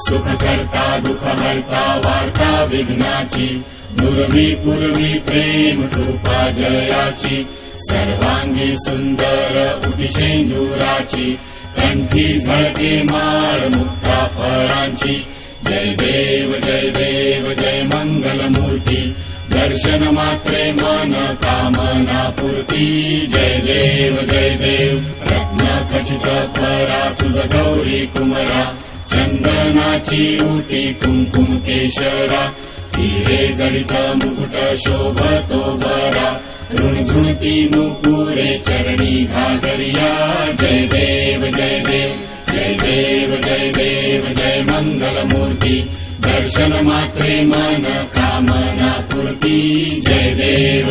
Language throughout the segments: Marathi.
सुखकर्ता दुःखहर्ता वार्ता विघ्नाची दुर्वी पूर्वी प्रेम कृपा जयाची सर्वांगी सुंदर उटिशेंदुराची कंठी झळके माळ मुक्ता फळांची जय देव जय मंगलमूर्ती दर्शन मात्रे मन कामना पूर्ती जय देव रत्न खचित परा तुझ गौरी कुमरा चंदनाची उटी कुंकुम केशरा हिरे जडित मुकुट शोभतो बरा ऋणझुणती नुपुरे चरणी घागरिया जय देव जय मंगलमूर्ती दर्शन मात्रे मन कामना पूर्ती जय देव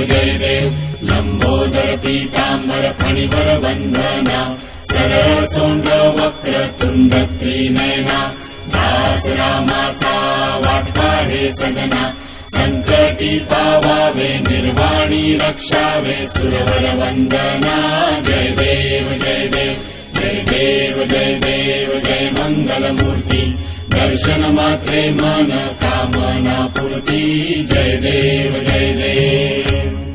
लंबोदर पीतांबर फणिवर वंदना सरळ सोंड वक्र तुंड त्रिनयना दास रामाचा वाटपा हे सदना संकटी पावावे निर्वाणी रक्षावे सुरवर वंदना जय देव जय मंगलमूर्ती दर्शन मात्रे मन कामना पूर्ती जय देव